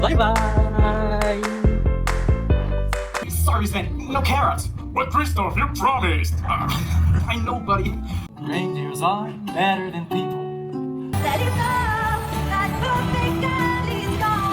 Bye-bye! Sorry, Sven, no carrots. But Christoph, you promised. I know, buddy. Reindeers are better than people. Let it go, that perfect girl is gone.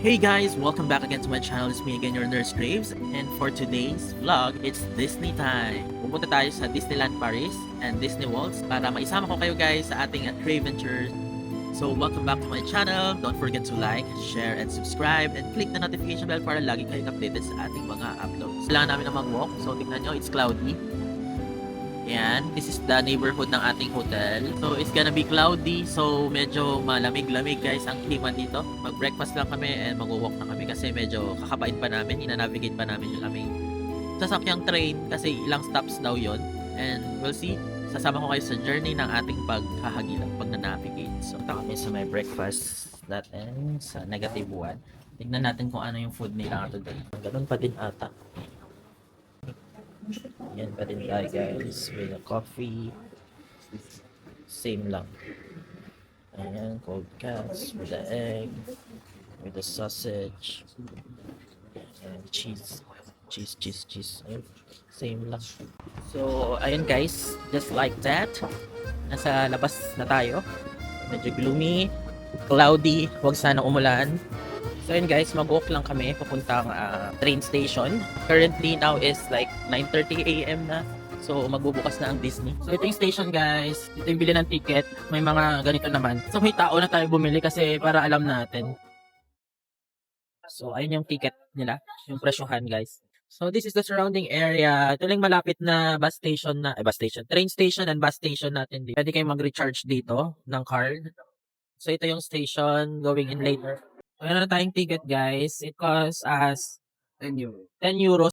Hey guys! Welcome back again to my channel. It's me again, your Nurse Graves. And for today's vlog, it's Disney time. Pupunta tayo sa Disneyland Paris and Disney Worlds para maisama ko kayo guys sa ating Craventures. So welcome back to my channel. Don't forget to like, share, and subscribe. And click the notification bell para lagi kayong updated sa ating mga uploads. Kailangan namin na mag-walk. So tignan nyo, it's cloudy. Yan, this is the neighborhood ng ating hotel. So it's gonna be cloudy, so medyo malamig-lamig guys ang klima dito. Mag-breakfast lang kami and mag-walk na kami kasi medyo kakabait pa namin, ina-navigate pa namin yung aming sasakyang train kasi ilang stops daw yon. And we'll see, sasama ko kayo sa journey ng ating paghahagilan, pag-navigate. So ito kami sa may breakfast natin sa -1. Tignan natin kung ano yung food nila today. Ganun pa din ata. Yan pa din tayo guys, with a coffee, same lang. Ayan, cold cuts with the egg, with the sausage, and cheese. Ayun, same lang. So, ayun guys, just like that, nasa labas na tayo. Medyo gloomy, cloudy, wag sana umulan. So yun guys, mag-walk lang kami papuntang train station. Currently now is like 9:30 AM na. So magbubukas na ang Disney. So ito yung station guys. Ito yung bili ng ticket. May mga ganito naman. So may tao na tayo bumili kasi para alam natin. So ayun yung ticket nila. Yung presyohan guys. So this is the surrounding area. Ito lang malapit na bus station na, train station and bus station natin dito. Pwede kayong mag-recharge dito ng card. So ito yung station going in later. Meron na tayong ticket guys. It costs us 10 euros.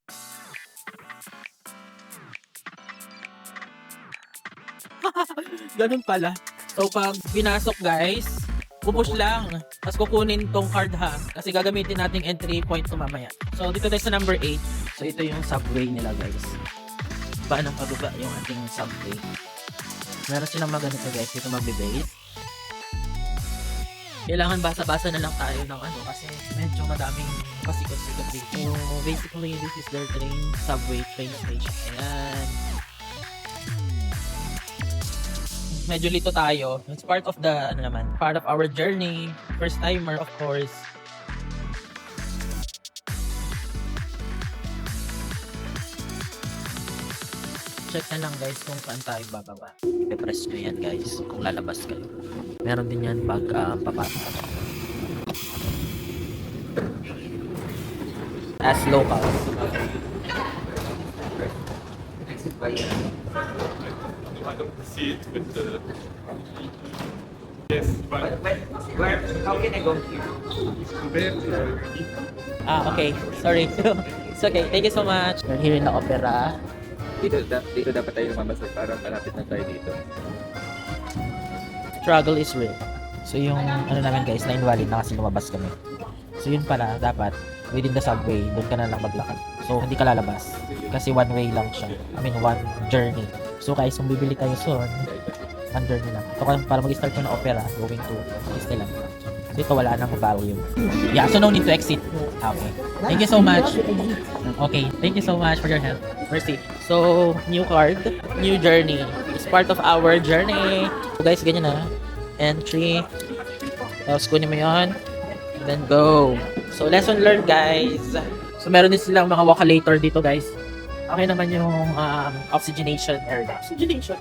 Ganun pala. So pag pinasok guys, pupush lang. Tapos kukunin tong card ha. Kasi gagamitin nating entry point to mamaya. So dito tayo sa number 8. So ito yung subway nila guys. Ba ng pababa yung ating subway. Meron silang maganito guys. Dito magbe-base. Kailangan basa-basa na lang tayo ng ano kasi medyo madaming pasikot-sikot dito. So basically, this is their subway train station. Ayan. Medyo lito tayo. It's part of the, part of our journey. First timer, of course. Check na lang guys kung saan tayo bababa. I-press nyo yan guys kung lalabas kayo. Meron din yan pag papasok. As local. See it with the... Yes, but... Where? How can I go here? Okay. Sorry. It's okay. Thank you so much. We're here in the opera. Dito dapat tayo lumabas para malapit na tayo dito. Struggle is real. So yung namin guys, na invalid na kasi lumabas kami. So yun pala, dapat within the subway, doon ka na lang maglakad. So hindi ka lalabas. Kasi one way lang siya. One journey. So guys, kung bibili kayo soon, one journey lang. So para mag-start ko na opera, going to Disneyland. So ito wala nang value. Yeah, so no need to exit. Okay. Thank you so much. Okay, thank you so much for your help. Mercy. So, new card, new journey. It's part of our journey. So guys, ganyan na. Entry. Tapos kunin mo yun. Then go. So, lesson learned, guys. So, meron din silang mga walkalator dito, guys. Okay naman yung oxygenation area. Oxygenation?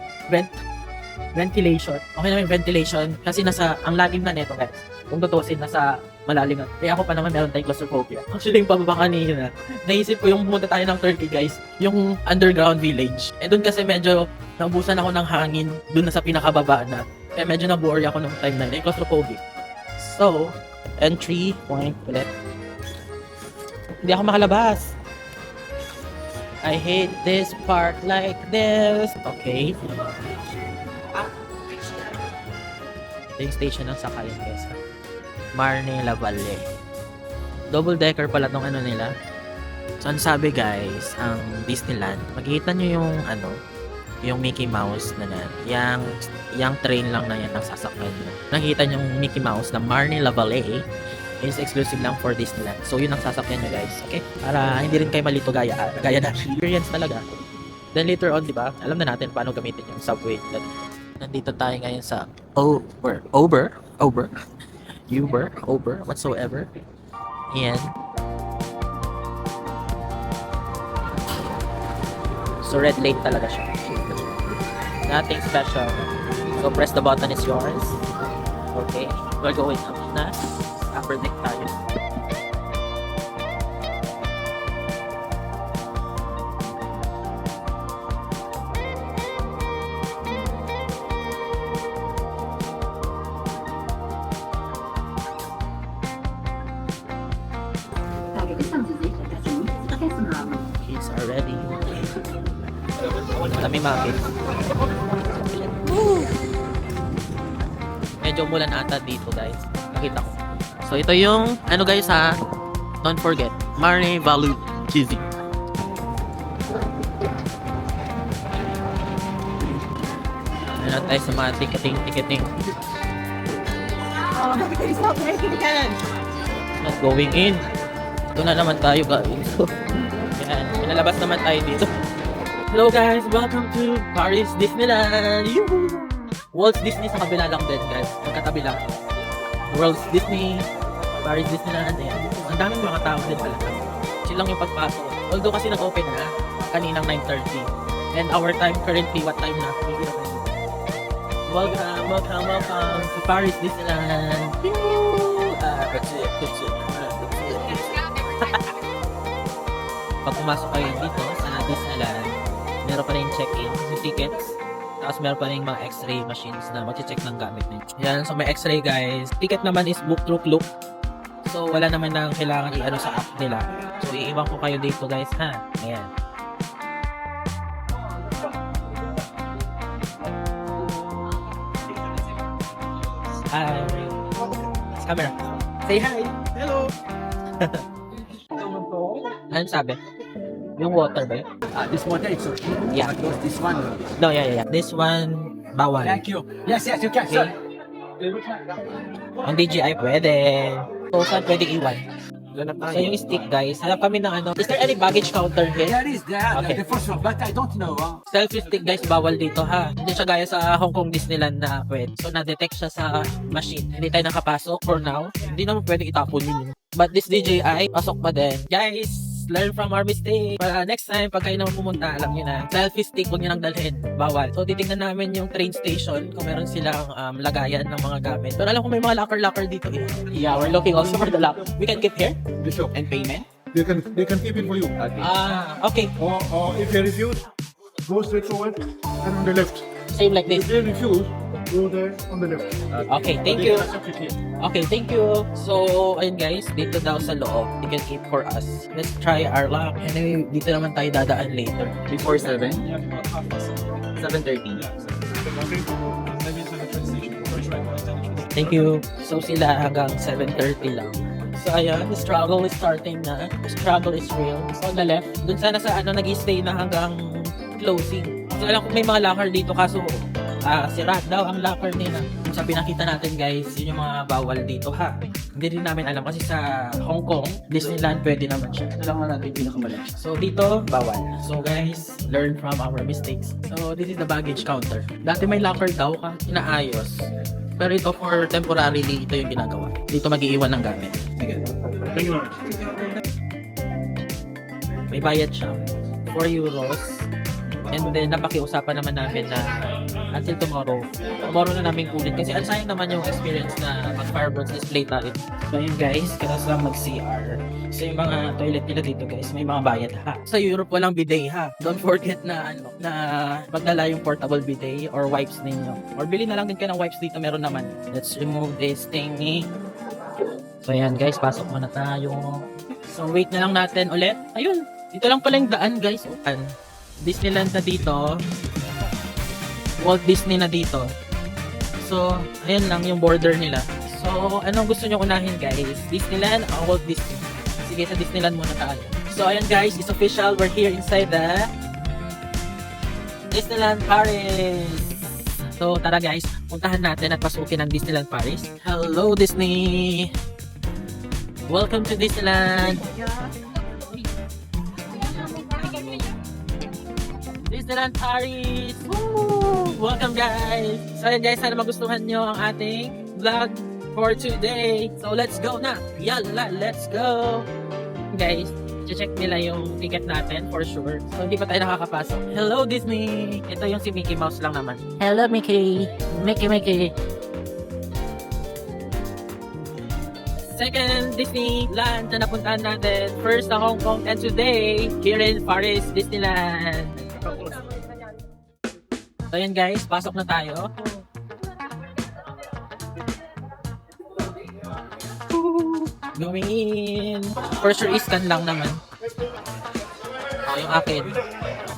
Ventilation. Okay naman yung ventilation. Kasi ang lalim na neto, guys. Kung tutusin, nasa malalim na. Kaya ako pa naman meron tayong claustrophobia. Actually, yung pababa kanina, naisip ko yung pumunta tayo ng Turkey, guys. Yung underground village. Eh, doon kasi medyo naubusan ako ng hangin. Doon na sa pinakababa na. Kaya medyo nabuoy ako nung time na yun. Claustrophobic. So, entry point ulit. Hindi ako makalabas. I hate this part like this. Okay. Ito yung station ng sakayan, guys. Marne La Valle. Double decker pala tong ano nila. So, ang sabi, guys, ang Disneyland, makikita nyo yung Mickey Mouse na yan. Yung train lang na yan ang sasakyan nyo. Nakikita nyo yung Mickey Mouse na Marne La Valle is exclusive lang for Disneyland. So, yun ang sasakyan nyo, guys. Okay? Para hindi rin kayo malito gaya na experience talaga. Then later on, di ba, alam na natin paano gamitin yung subway. Nandito tayo ngayon sa Uber, whatsoever. Ayan. So, red lane talaga siya. Nothing special. So, press the button is yours. Okay. We're going up na. Upper deck tayo. Kids are ready. Kami mga kids. Medyo umulan ata dito, guys. Nakita ko. So, ito yung, guys ha, don't forget, Marne Valle cheesy. Ano tayo sa mga ticketing. Not going in. Ito na naman tayo, guys. Yan, pinalabas naman tayo dito. Hello guys, welcome to Paris Disneyland. Yoo-hoo! Walt Disney sa kabila lang din, guys. Magkatabi lang. World Disney, Paris Disneyland, ayan. Ang daming mga tao din pala. Chill lang yung pagpasok. Although kasi nag-open na, kaninang 9:30. And our time currently, what time na? Welcome to Paris Disneyland. Pag pumasok kayo dito sa Disneyland, meron pa rin check-in, yung tickets. Tapos meron pa rin mga x-ray machines na mag-check ng gamit nyo. Yan, so may x-ray guys. Ticket naman is book through Klook. So wala naman nang kailangan i-ano sa app nila. So iiwan ko kayo dito guys ha. Ayan. Hi. Camera. Say hi. Hello. Ano sabi? Yung water ba yun? This one, it's okay. Yeah. Because this one. No, yeah. This one, bawal. Thank you. Yes, you can. Okay. Sir. Ang DJI pwede. So, saan pwede iwan? So, yung stick guys, hanap kami ng ano. Is there any baggage counter here? There is there. Okay. The first one, but I don't know. Selfie stick guys, bawal dito ha. Hindi siya gaya sa Hong Kong Disneyland na pwede. So, na-detect siya sa machine. Hindi tayo nakapasok for now. Hindi naman pwede itapon yun. But this DJI, pasok pa din. Guys, learn from our mistake. Para next time, pag kayo naman pumunta, alam nyo na, selfie stick, huwag nyo nang dalhin. Bawal. So, titignan namin yung train station kung meron silang lagayan ng mga gamit. Pero alam ko may mga locker dito eh. Yeah, we're looking also for the locker. We can keep here? Bishop, And payment? they can keep it for you. Okay. Or if they refuse, go straight forward and on the left. Same like If this. they refuse, go there on the left. Okay, thank you. Okay, thank you. So, ayun guys, dito daw sa loob. You can keep for us. Let's try our luck. Anyway, dito naman tayo dadaan later. Before 7? 7:30. Thank you. So, sila hanggang 7:30 lang. So, ayun, the struggle is starting na. The struggle is real. So, on the left, dun sana sa nag-stay na hanggang closing. So, alam ko may mga locker dito kaso sira daw ang locker nila. Sa pinakita natin guys, yun yung mga bawal dito ha. Hindi rin namin alam kasi sa Hong Kong, Disneyland pwede naman siya. Ito lang natin yung pinakamalaki. So dito, bawal. So guys, learn from our mistakes. So this is the baggage counter. Dati may locker daw ka, inaayos. Pero ito for temporarily, ito yung ginagawa. Dito mag-iiwan ng gamit. Sige. May bayad siya. 4 euros. And then, napakiusapan naman namin na until tomorrow na namin kunin. Kasi ang sayang naman yung experience na mag-Fireballs display tayo. So, yun guys, kailangan lang mag-CR. So, yung mga toilet nila dito guys, may mga bayad ha. Sa Europe, walang bidet ha. Don't forget na, na magdala yung portable bidet or wipes ninyo. Or bili na lang din kayo ng wipes dito, meron naman. Let's remove this thingy. So, yan guys, pasok muna tayo. So, wait na lang natin ulit. Ayun, dito lang pala yung daan guys. Disneyland na dito. Walt Disney na dito. So, ayan lang yung border nila. So, anong gusto nyo unahin guys? Disneyland o Walt Disney? Sige, sa Disneyland muna tayo. So, ayan guys, it's official. We're here inside the Disneyland Paris. So, tara guys, puntahan natin at pasukin ang Disneyland Paris. Hello Disney! Welcome to Disneyland! Disneyland Paris! Woo! Welcome guys! So ayan guys, sana magustuhan nyo ang ating vlog for today. So let's go na! Yalla, let's go! Guys, check nila yung ticket natin for sure. So hindi pa tayo nakakapasok. Hello Disney! Ito yung si Mickey Mouse lang naman. Hello Mickey! Mickey! Second Disneyland na napuntahan natin. First na Hong Kong and today, here in Paris, Disneyland. So yan guys, pasok na tayo. Going in. For sure, scan lang naman. Yung akin.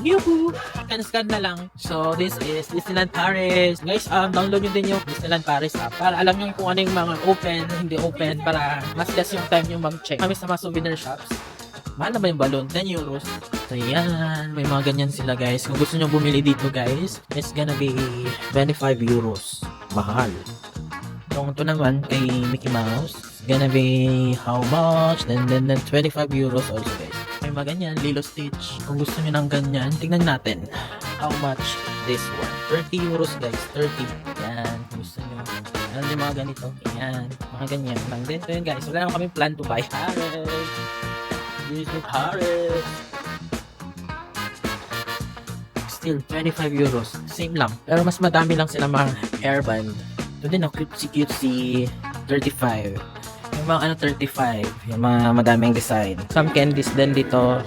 Yuhu! Scan na lang. So, this is Disneyland Paris. Guys, download nyo din yung Disneyland Paris app para alam nyo kung ano yung mga open, hindi open, para mas less yung time yung mag-check. Kami sa mga souvenir shops. Mahal naman yung balloon, 10 euros. So yan, may mga ganyan sila guys. Kung gusto nyo bumili dito guys, it's gonna be 25 euros. Mahal. Kung ito naman kay Mickey Mouse, it's gonna be how much? Then 25 euros also guys. May mga ganyan, Lilo Stitch. Kung gusto nyo ng ganyan, tingnan natin. How much this one? 30 euros guys, 30. Yan, kung gusto nyo. Ano yung mga ganito? Yan, mga ganyan lang din. So yun guys, wala naman kami plan to buy. Disney Paris. Still 25 euros. Same lang. Pero mas madami lang sila mga hairband. Ito din ang cutesy 35. Yung mga 35. Yung mga madaming design. Some candies din dito.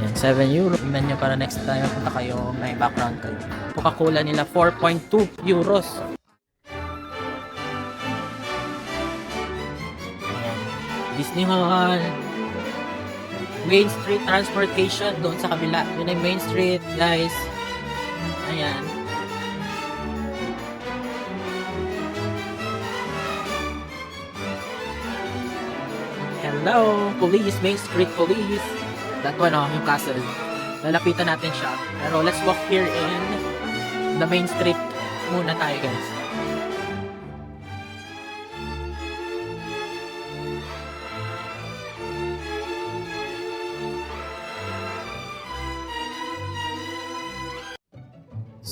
Yan, 7 euro. Tingnan nyo para next time punta kayo, may background kayo. Coca-Cola nila 4.2 euros. Ayan. Disney Hall. Main Street Transportation doon sa kabila. Yun ay Main Street, guys. Ayan. Hello, police, Main Street Police. That one, yung castle. Lalapitan natin siya. Pero let's walk here in the Main Street muna tayo, guys.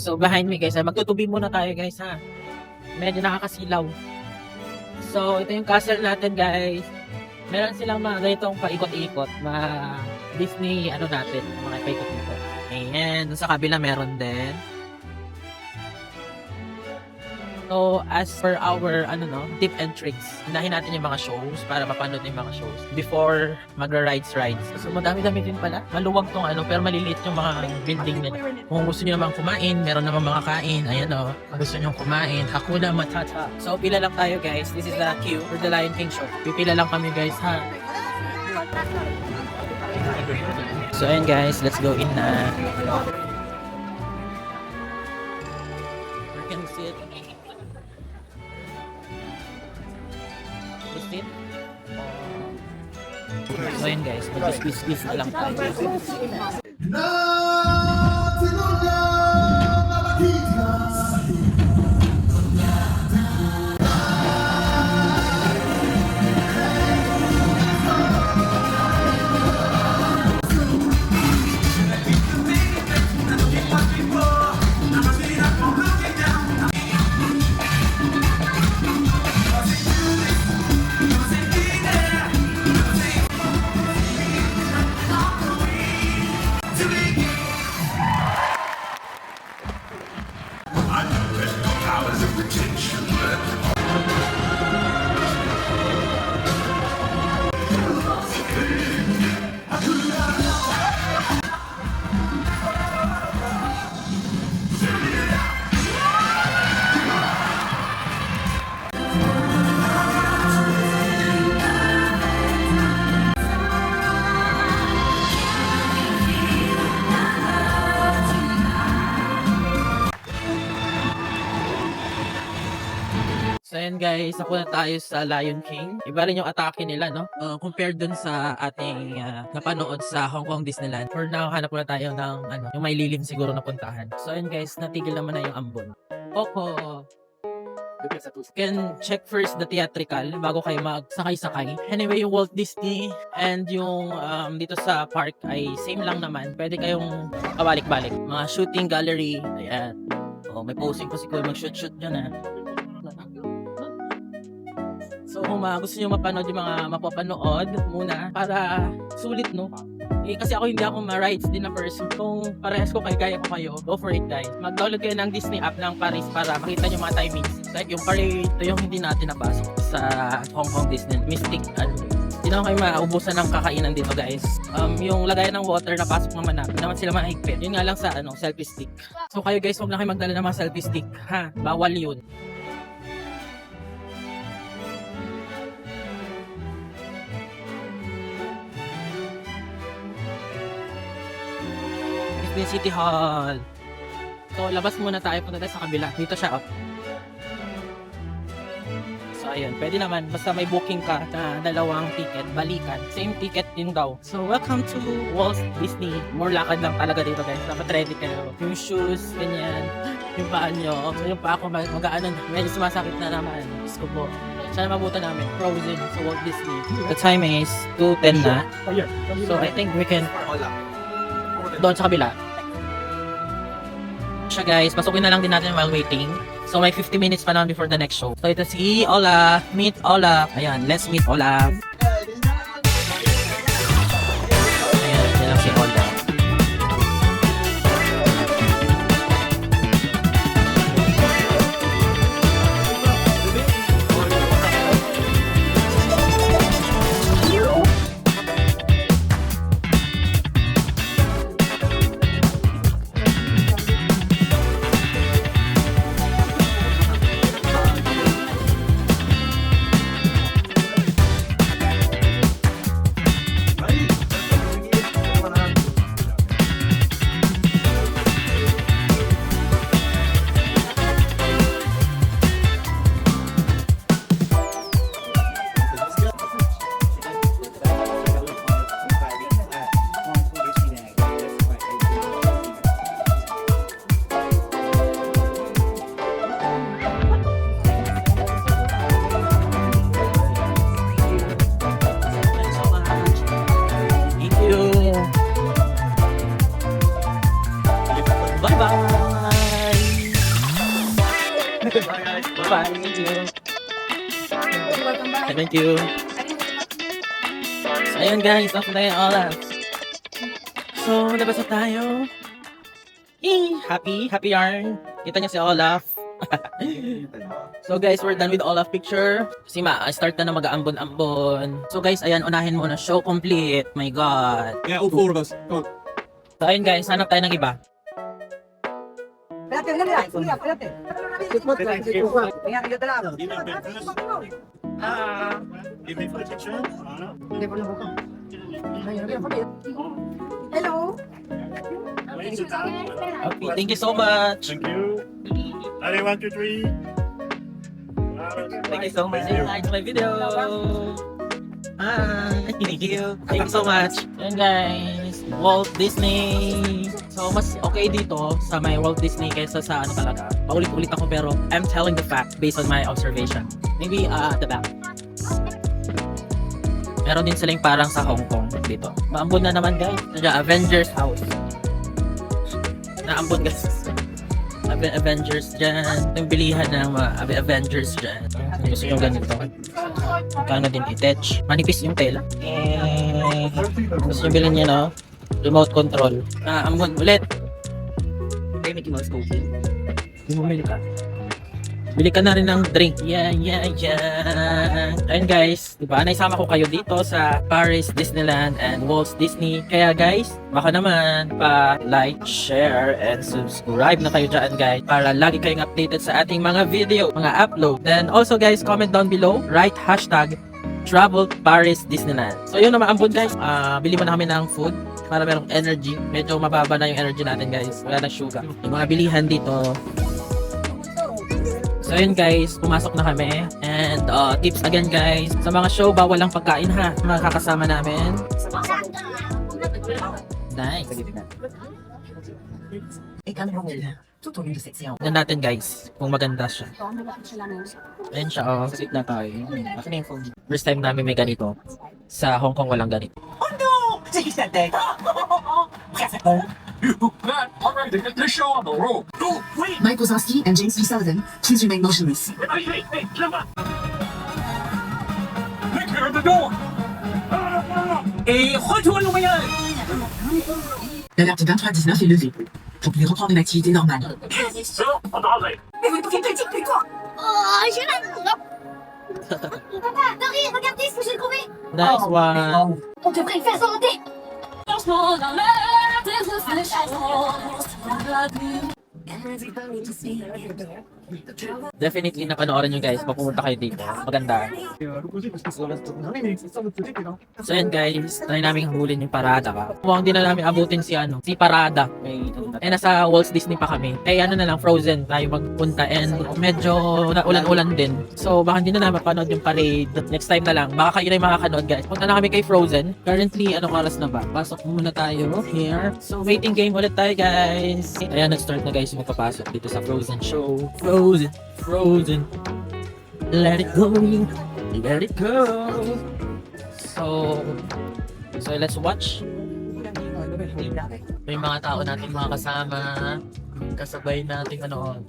So behind me guys, magtutubi muna tayo guys ha. Medyo nakakasilaw. So ito yung castle natin guys. Meron silang mga ganitong paikot-ikot, mga Disney natin, mga paikot-ikot. Ayan, sa kabila meron din. So as per our tip and tricks, hinahin natin yung mga shows para mapanood yung mga shows before magra-rides. So madami-dami din pala. Maluwag tong pero maliliit yung mga building nila. Kung gusto niyo naman kumain, meron naman mga kain. Ayan kung gusto niyo kumain, Hakuna Matata. So pila lang tayo guys. This is the queue for the Lion King show. Pipila lang kami guys ha. So ayan guys, let's go in na. We can sit. So yun guys, mag-squeeze na lang tayo. ayun guys, napunta tayo sa Lion King. Iba rin yung atake nila, no? Compared dun sa ating napanood sa Hong Kong Disneyland. For now, hanap muna tayo ng yung may lilim siguro na puntahan. So ayun guys, natigil naman na yung ambon. Coco! You can check first the theatrical bago kayo magsakay-sakay. Anyway, yung Walt Disney and yung dito sa park ay same lang naman. Pwede kayong kabalik-balik. Mga shooting gallery. Ayan. Oh, may posing po si Kuya mag-shoot-shoot dyan So kung gusto nyo mapanood yung mga mapapanood muna para sulit, no? Kasi ako hindi ako ma-rides din na person. Kung parehas ko kaya ko kayo, go for it guys. Mag-download kayo ng Disney app ng Paris para makita nyo mga timings. Like yung parade, ito yung hindi natin napasok sa Hong Kong Disney. Mystic, hindi naman kayo maubusan ng kakainan dito guys. Yung lagayan ng water na pasok naman na, naman sila mahigpit. Yun nga lang sa selfie stick. So kayo guys, huwag na kayo magdala ng mga selfie stick. Ha? Bawal yun. Disney City Hall. So, labas muna tayo. Punta tayo sa kabila. Dito siya, So, ayun. Pwede naman. Basta may booking ka na 2 ticket. Balikan. Same ticket din daw. So, welcome to Walt Disney. More lakad lang talaga dito, guys. Dapat ready kayo. Yung shoes, ganyan. Yung paa nyo. So, yung paa ko mag-ano na. Medyo sumasakit na naman. Diyos ko po. Sana mabuta namin. Frozen sa Walt Disney. The time is 2:10 na. So, I think we can doon sa kabila. Siya guys, pasukin na lang din natin while waiting. So may 50 minutes pa naman before the next show. So ito si Olaf. Meet Olaf. Ayan, let's meet Olaf. Ayan, yan lang si Olaf. Bye. Thank you. So, ayun guys, off na yung Olaf. So, labas na tayo. Happy yarn. Kita niyo si Olaf. So guys, we're done with Olaf picture. Si start na mag-aambon-ambon. So guys, ayan, unahin muna. Show complete. My God. Yeah, all 4 of us. Go on. So ayun guys, hanap tayo ng iba. Give me for the picture. Hello. Okay, thank you so much. Thank you. Ready, 1, 2, 3. Thank you so much. Say hi to my video. Hi. Thank you. Thank you so much. Yan guys, Walt Disney. So mas okay dito sa may Walt Disney kaysa sa talaga. Paulit-ulit ako pero I'm telling the fact based on my observation. Maybe at the back. Meron din silang parang sa Hong Kong dito. Maambon na naman guys. Avengers House. Naambon guys. Avengers dyan. Yung bilihan ng mga Avengers dyan. Gusto nyo ganito. Kano din i-attach. Manipis yung tela. Gusto nyo bilhin nyo, no? Remote control. Ambon ulit. Mickey Mouse Coffee. Bumili ka. Bili ka na rin ng drink. Yeah. Ayun guys, diba? Naisama ko kayo dito sa Paris, Disneyland, and Walt Disney. Kaya guys, baka naman pa-like, share, and subscribe na kayo dyan guys para lagi kayong updated sa ating mga video, mga upload. Then also guys, comment down below, write hashtag Travel Paris Disneyland. So yun na maambon guys. Bili muna kami ng food para merong energy. Medyo mababa na yung energy natin guys. Wala na sugar. Yung mga bilihan dito. So So yun guys, pumasok na kami. And tips again guys, sa mga show, bawal lang pagkain ha. Mga kakasama namin. Nice. Tignan natin guys, kung maganda siya. Ayan siya oh. Sit na tayo. Akin na yung phone. First time namin may ganito. Sa Hong Kong walang ganito. Alright, get this show on the road. Go, wait! Mike Wazowski and James B. Sullivan, please remain motionless. Hey, come on! Nick, here at the door! Et retourne moyen! L'alerte 2319 est levée. Vous pouvez reprendre une activité normale. Mais vous ne pouvez pas dire plus quoi. Oh, j'ai la Papa, Dory, regardez ce que j'ai trouvé. Nice one. On devrait le faire remonter. Definitely napanoorin nyo guys, mapumunta kayo dito. Maganda. So yun guys, try namin huli yung Parada ka. Mukhang di na namin abutin si Parada. Eh nasa Walt Disney pa kami. Eh ano na lang, Frozen tayo magpunta and medyo ulan-ulan din. So baka hindi na namin mapanood yung parade. Next time na lang, baka kayo na yung makakanood guys. Punta na kami kay Frozen. Currently, anong oras na ba? Pasok muna tayo here. So waiting game ulit tayo guys. Ayan, nag-start na guys yung magpapasok dito sa Frozen show. Frozen. Let it go. Let it go. So let's watch. May mga tao natin mga kasama. Kasabay natin manood.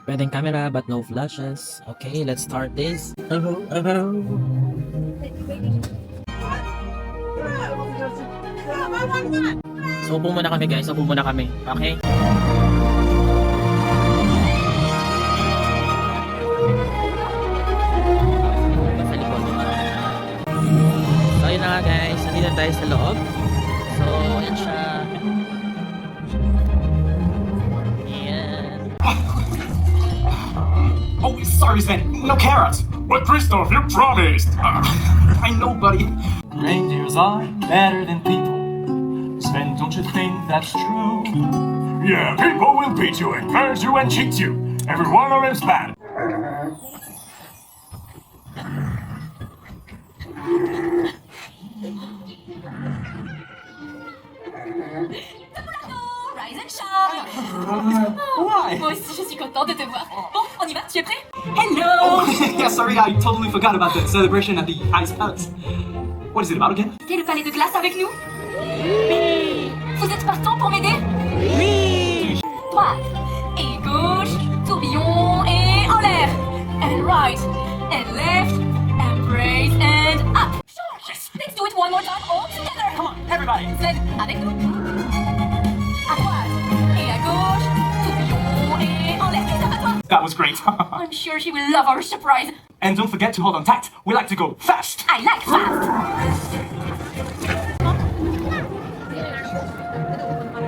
Pwedeng camera but no flashes. Okay, let's start this. So upo muna kami guys, upo muna kami. Okay? Sa likod. So yun na nga guys, nandito tayo sa loob. So yan siya. Oh, sorry, Sven. No carrots. But Christoph, you promised. I know, buddy. Reindeers are better than people. Sven, don't you think that's true? Yeah, people will beat you and curse you and cheat you. Every one of them's bad. Rise and shine. Why? Moi aussi, je suis contente de te voir. Bon, on y va, tu es prêt? Oh, yeah, sorry, I totally forgot about the celebration at the Ice Palace. What is it about again? T'es le palais de glace avec nous? Oui. Vous êtes partant pour m'aider? Oui! Droite et gauche, tourbillon et en l'air. And right and left and brace and up. Yes. Let's do it one more time all together. Come on, everybody! Sled avec nous. À droite et à gauche, tourbillon et en l'air. Et ça va toi? That was great. I'm sure she will love our surprise. And don't forget to hold on tight. We like to go fast. I like fast.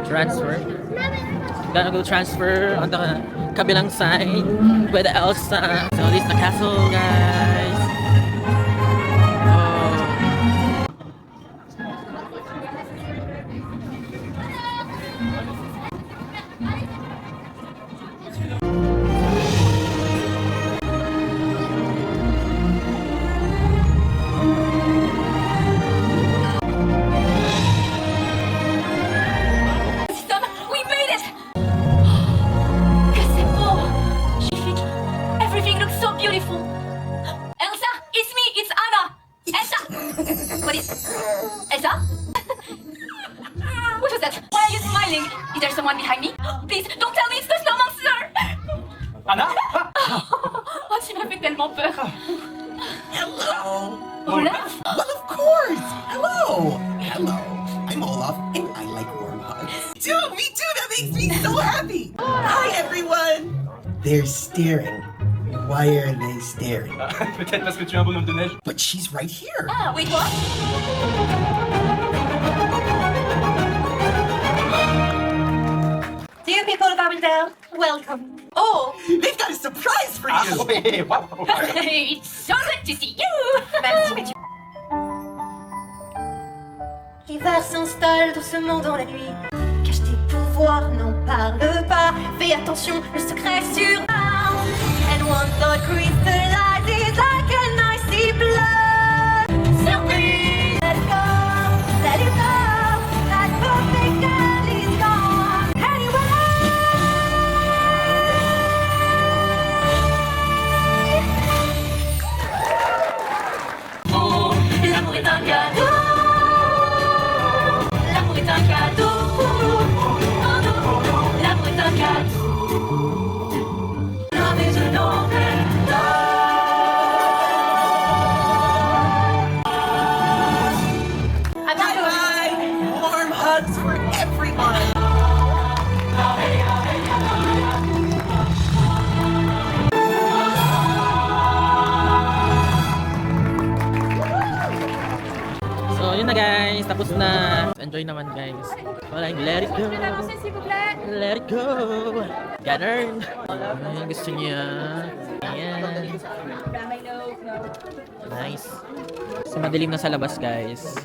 Transfer. Gonna go transfer on the kabilang side with Elsa. So this is the castle, guys. We made it! Que c'est beau! Magnifique! Everything looks so beautiful! Elsa, it's me, it's Anna! Elsa! What is... Elsa? What was that? Why are you smiling? Is there someone behind me? Please, don't tell me it's the snow monster! Anna? Oh, tu m'as fait tellement peur! Hello. Olaf? Well, of course. Hello. Hello. I'm Olaf, and I like warm hugs. Dude, me too. That makes me so happy. Hi, everyone. They're staring. Why are they staring? Peut-être parce que tu es un bonhomme de neige. But she's right here. Ah, wait, what? Dear people of Arendelle, welcome. Oh, for? They've got a surprise for you. It's so good to see you. L'hiver s'installe doucement dans la nuit. Cache tes pouvoirs, n'en parle pas. Fais attention, le secret sur And one thought crystallizes like an icy blood. Surprise! Let it go, let it go. That perfect girl is gone. Anyway. Oh, l'amour est un cadeau. L'amour est un cadeau. L'amour est un cadeau. Love is an open door. Bye-bye. Warm hugs for everyone. So, yun na guys. Tapos na. Enjoy naman guys. Like, let it go. Let it go. Ganun. Ayan, gusto niya. Ayan. Nice. So, madilim na sa labas guys.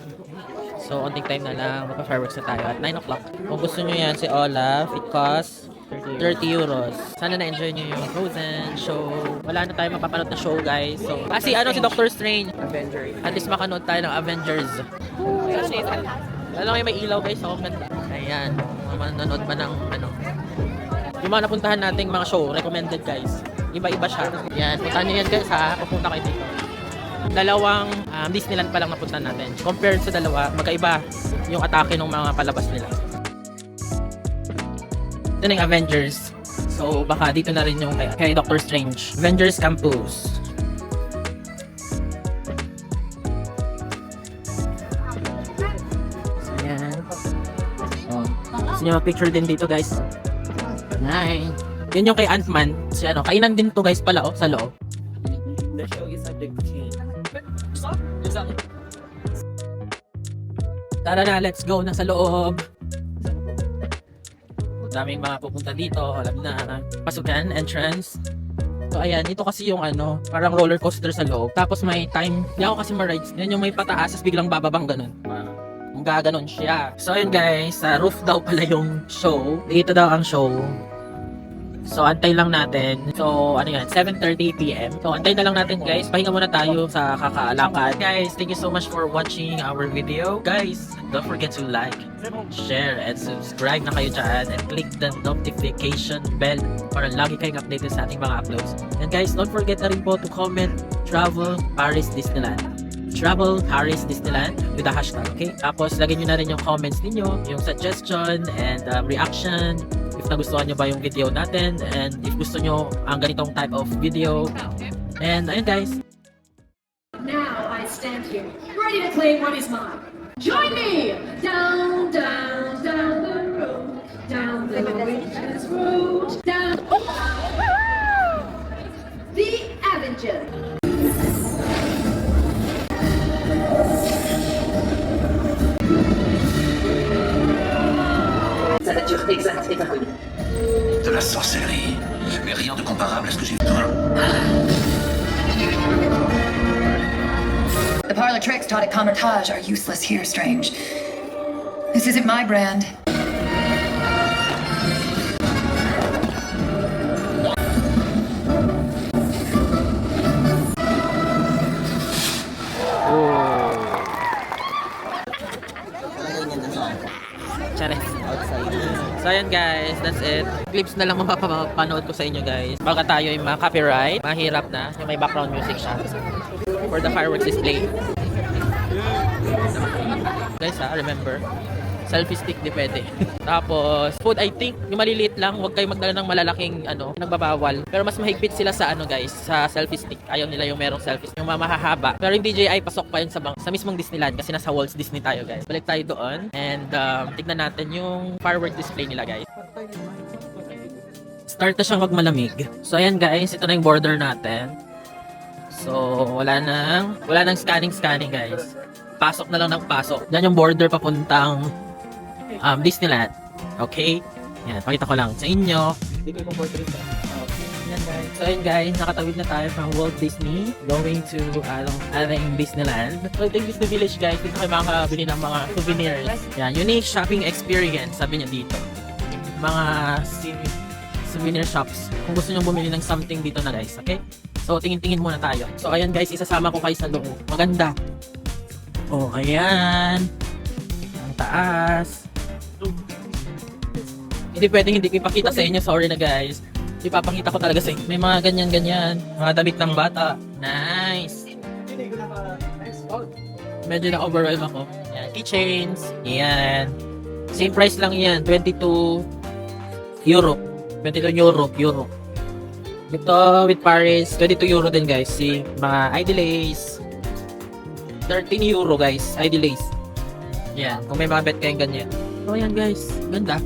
So, onting time na lang. Magpa-fireworks na tayo at 9 o'clock. Kung gusto nyo yan, si Olaf, it costs 30 euros. Sana na-enjoy nyo yung Frozen show. Wala na tayo mapapanood na show guys. So, kasi si Doctor Strange. Avengers. At least makanood tayo ng Avengers. Alam mo may ilaw guys. So, ganda. Ayan. Manonood ba ng yung mga napuntahan nating mga show. Recommended guys. Iba-iba siya. Yan. Puntahan nyo yan guys ha. Pupunta kayo dito. Dalawang Disneyland pa lang napuntahan natin. Compared sa dalawa, magkaiba yung atake ng mga palabas nila. Ito na yung Avengers. So, baka dito na rin yung kay Doctor Strange. Avengers Campus. So, yan. Oh. Gusto nyo mag-picture din dito, guys. Nice. Yun yung kay Ant-Man. Si kainan din to guys pala, sa loob. The show is at the king. Tara na, let's go na sa loob. Daming mga pupunta dito, alam na. Pasukan, entrance. So ayan, ito kasi yung parang roller coaster sa loob. Tapos may time, hindi ako kasi ma-rides. Yan yung may pataas, biglang bababang ganun. Gaganon siya. So ayun guys, sa roof daw pala yung show. Dito daw ang show. So antay lang natin. So 7:30 PM. So antay na lang natin guys. Pahinga muna tayo sa kakaalakad. Guys, thank you so much for watching our video. Guys, don't forget to like, share, and subscribe na kayo dyan. And click the notification bell para lagi kayong updated sa ating mga uploads. And guys, don't forget na rin po to comment Travel Paris Disneyland. Travel Paris Disneyland with the hashtag, okay? Tapos lagyan nyo na rin yung comments ninyo, yung suggestion and reaction. If nagustuhan nyo ba yung video natin, and if gusto nyo ang ganitong type of video. And ayun guys. Now I stand here, ready to claim what is mine. Join me! Down, down, down the road, down the witch's road, down... The Avenger. Sa nature exacte est inconnue. De la sorcellerie, mais rien de comparable à ce que j'ai vu. The parlor tricks taught at Comertage are useless here, Strange. This isn't my brand. Charis. So ayan guys, that's it. Clips na lang mapapanood ko sa inyo guys. Baka tayo yung mga copyright. Mahirap na. Yung may background music siya. For the fireworks display. Guys remember. Selfie stick di pwede. Tapos, food I think, yung maliliit lang, huwag kayo magdala ng malalaking nagbabawal. Pero mas mahigpit sila sa guys, sa selfie stick. Ayaw nila yung merong selfie stick, yung mahahaba. Pero yung DJI pasok pa yun sa mismong Disneyland kasi nasa Walt Disney tayo guys. Balik tayo doon and tignan natin yung fireworks display nila guys. Start na siyang magmalamig. So ayan guys, ito na yung border natin. So wala nang scanning guys. Pasok na lang ng pasok. Yan yung border papuntang Disneyland. Okay? Yan, pakita ko lang sa inyo. Ayan guys. So ayun guys, nakatawid na tayo from Walt Disney going to ating Disneyland. So ito yung Disney Village guys. Dito kayo makakabili ng mga souvenirs. Yan, unique shopping experience sabi niya dito. Mga souvenir shops. Kung gusto nyo bumili ng something dito na guys, okay? So tingin-tingin muna tayo. So ayan guys, isasama ko kayo sa loob. Maganda. Oh, ayan. Ang taas. Hindi pwedeng hindi ko ipakita sa inyo. Sorry na guys. Ipapakita ko talaga sa inyo. May mga ganyan-ganyan. Mga damit ng bata. Nice. Medyo na-overwhelm ako. Yan. Keychains. Yan. Same price lang yan. 22 euro. 22 euro. Ito with Paris. 22 euro din guys. See, mga ID lace. 13 euro guys. ID lace. Yan. Kung may mga bet kayong ganyan. So yan guys. Ganda.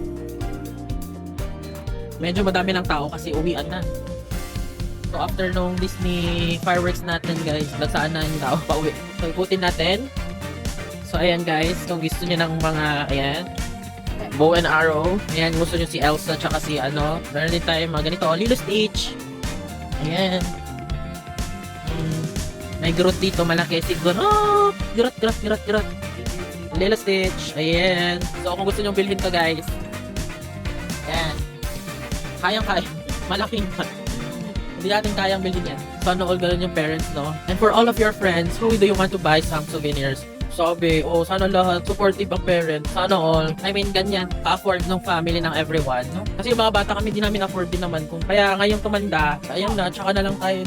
Medyo madami ng tao kasi uwian na. So after nung Disney fireworks natin guys, nagsaan na yung tao pa uwi. So ikutin natin. So ayan guys, kung gusto niyo ng mga, ayan, bow and arrow. Ayan, gusto niyo si Elsa tsaka si meron din tayo mga ganito, Lilo Stitch. Ayan. May Groot dito, malaki si Groot. Groot. Lilo Stitch. Ayan. So kung gusto niyo bilhin to guys, ayan. Kayang-kaya. Malaking hindi natin kayang bilhin yan. Sana all ganun yung parents, no? And for all of your friends, who do you want to buy some souvenirs? Sabi, sana lahat, supportive ang parents. Sana all. I mean, ganyan. Ka-afford ng family ng everyone, no? Kasi yung mga bata kami, di namin afford din naman. Kaya ngayong tumanda, ayun na, tsaka na lang tayo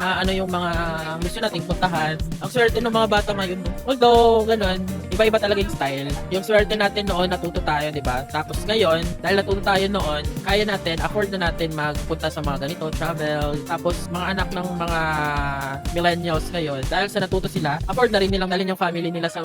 na yung mga gusto nating puntahan. Ang swerte ng mga bata ngayon, although, ganun, iba-iba talaga yung style. Yung swerte natin noon, natuto tayo, di ba? Tapos ngayon, dahil natuto tayo noon, kaya natin, afford na natin magpunta sa mga ganito, travel. Tapos, mga anak ng mga millennials ngayon, dahil sa natuto sila, afford na rin nilang dalhin yung family nila sa,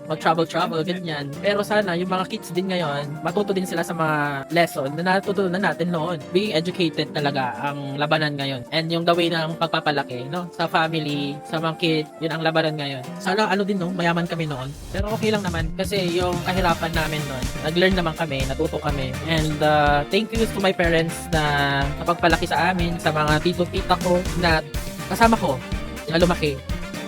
mag-travel, ganyan. Pero sana, yung mga kids din ngayon, matuto din sila sa mga lesson na natutunan natin noon. Being educated talaga ang labanan ngayon. And yung the way ng pagpapalaki, no? Sa family, sa mga kid, yun ang labanan ngayon. Sana, mayaman kami noon. Pero okay lang naman kasi yung kahirapan namin noon, nag-learn naman kami, natuto kami. And thank you to my parents na napagpalaki sa amin, sa mga tito-tita ko na kasama ko na lumaki.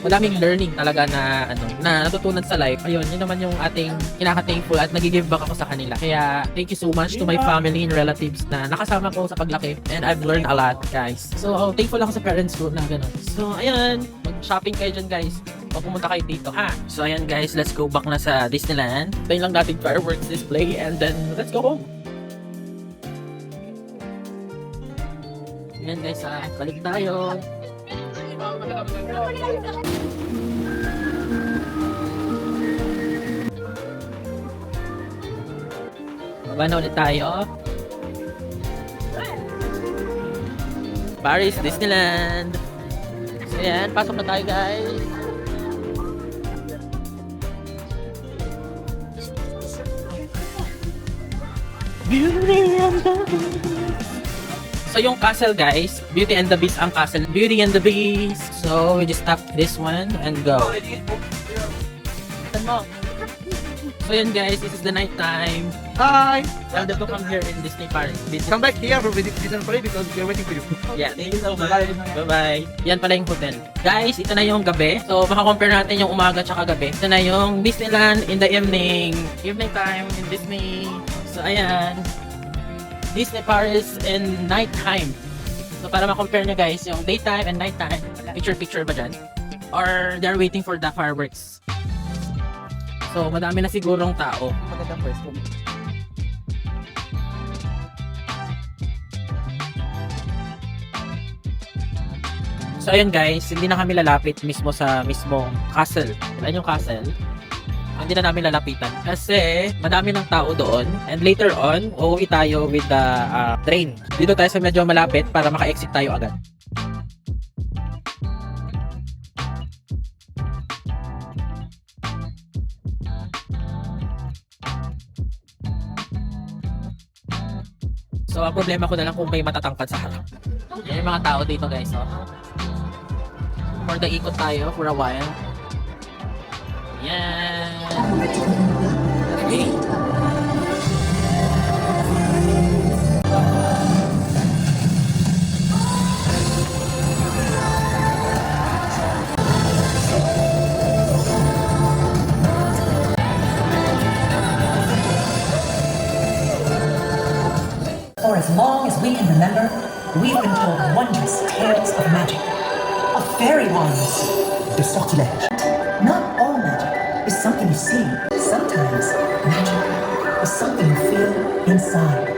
Madaming learning talaga na natutunan sa life. Ayun, yun naman yung ating kinaka-thankful at nag-give back ako sa kanila. Kaya thank you so much to my family and relatives na nakasama ko sa paglaki, and I've learned a lot, guys. So thankful ako sa parents ko na gano'n. So ayan, mag-shopping kayo dyan guys. O pumunta kayo dito ha. So ayan guys, let's go back na sa Disneyland. Tayo lang natin fireworks display and then let's go home. Ayan guys, balik tayo. Baba na ulit tayo. Paris, Disneyland. So yan, pasok na tayo guys. Beauty and the Beast. So yung castle guys, Beauty and the Beast ang castle. Beauty and the Beast. So we just tap this one and go. So yun guys, this is the night time. Hi! Tell them to come here in Disney Paris. Come back here for Disney Parade because we're waiting for you. Yeah, thank you so much. Bye-bye. Yan pala yung hotel. Guys, ito na yung gabi. So makakompare natin yung umaga tsaka gabi. Ito na yung Disneyland in the evening. Evening time in Disney. So ayan. Disney Paris in nighttime. So para ma-compare nyo guys yung daytime and nighttime. Picture ba dyan? Or they're waiting for the fireworks. So madami na sigurong tao. Magandang pwesto. So ayun guys, hindi na kami lalapit mismo sa mismong castle. Ayan yung castle. Hindi na namin lalapitan kasi madami ng tao doon, and later on uuwi tayo with the train. Dito tayo sa medyo malapit para maka-exit tayo agad. So ang problema ko na lang kung may matatangkad sa harap. Yan yung mga tao dito guys. For the ikot tayo for a while. Yan. Okay. we can remember, we've been told wondrous tales of magic, of fairy wands, de sortilège. Not all magic is something you see. Sometimes magic is something you feel inside.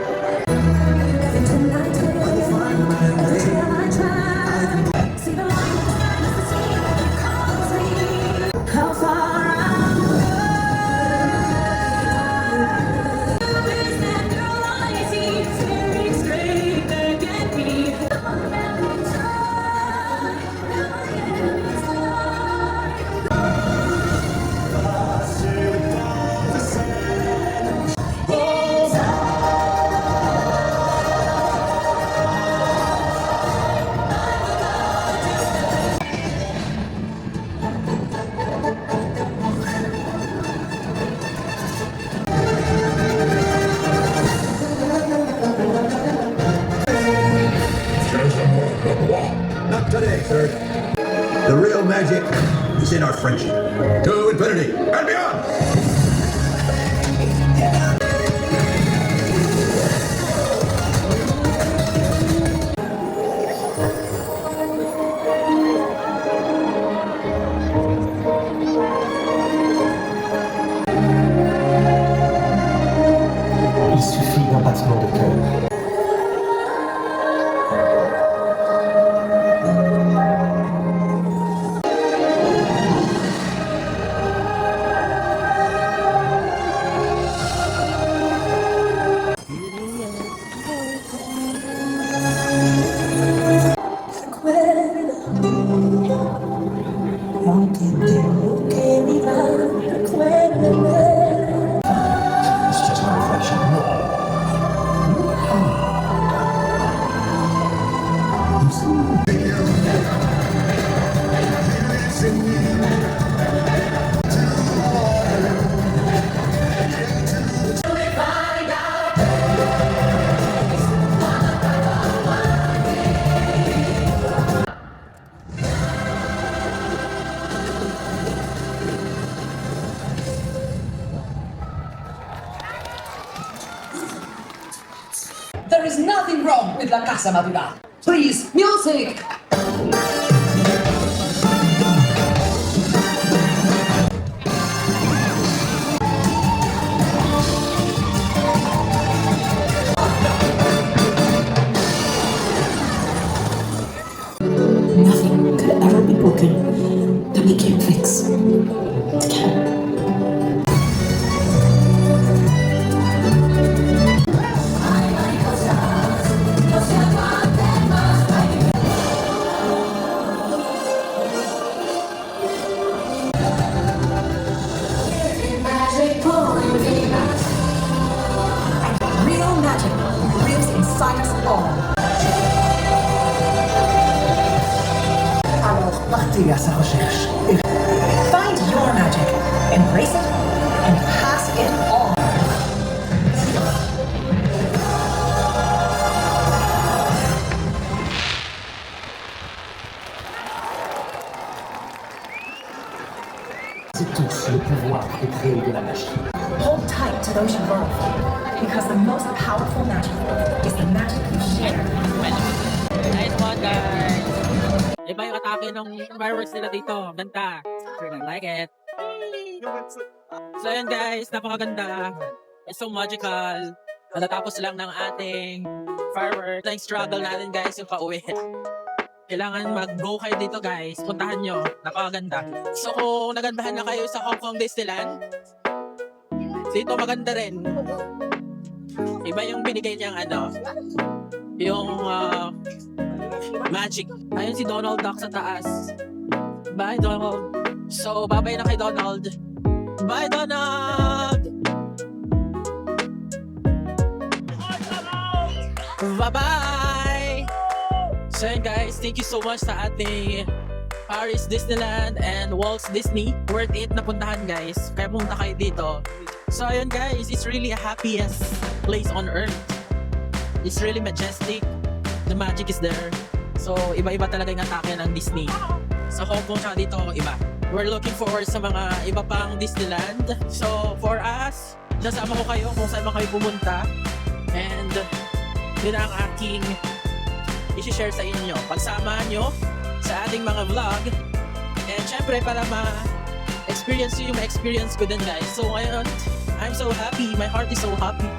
Not today, sir. The real magic is in our friendship. To infinity and beyond! Il suffit d'un battement de cœur. It's just my reflection. There is nothing wrong with La Casa Madura. Please, music! Nothing could ever be broken that we can't fix. Together. Real magic lives inside us all. Alors partez à sa recherche. Find your magic, embrace it, and pass it on. C'est tous le pouvoir de créer de la magie. Hold tight to those you love, because the most powerful magic is the magic you share. Nice one, guys! Iba yung atake ng fireworks nila dito. Ganda. Sure, I like it. So yun guys, napakaganda. It's so magical. Natatapos lang ng ating fireworks. Like struggle natin guys yung pauwi. Kailangan mag-go kayo dito guys. Puntahan nyo. Napakaganda. So kung nagandahan na kayo sa Hong Kong Disneyland, dito maganda rin. Iba yung binigay niyang yung magic. Ayun si Donald Duck sa taas. Bye Donald. So bye-bye na kay Donald. Bye Donald! Bye-bye! So yun guys, thank you so much sa ating Paris Disneyland and Walt Disney. Worth it na puntahan guys. Kaya pumunta kayo dito. So ayun guys, it's really a happiest place on earth. It's really majestic. The magic is there. So iba-iba talaga yung atake ng Disney. Sa Hong Kong tsaka dito, iba. We're looking forward sa mga iba pang Disneyland. So for us, nasama ko kayo kung saan man kayo pumunta. And yun ang aking i-share sa inyo. Pagsama nyo sa ating mga vlog. And syempre para ma-experience nyo yung ma-experience ko din guys. So ngayon, I'm so happy. My heart is so happy.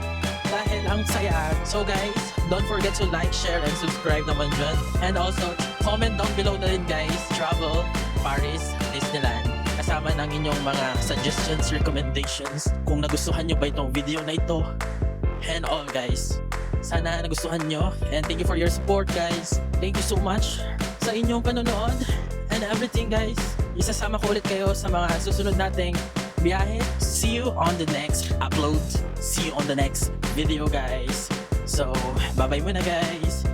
Dahil ang saya. So guys, don't forget to like, share, and subscribe naman dyan. And also, comment down below na rin guys. Travel, Paris, Disneyland. Kasama ng inyong mga suggestions, recommendations. Kung nagustuhan nyo ba itong video na ito. And all guys. Sana nagustuhan nyo. And thank you for your support guys. Thank you so much sa inyong panonood. And everything guys. Isasama ko ulit kayo sa mga susunod nating biyahe. See you on the next upload. See you on the next video guys. So, bye-bye muna guys.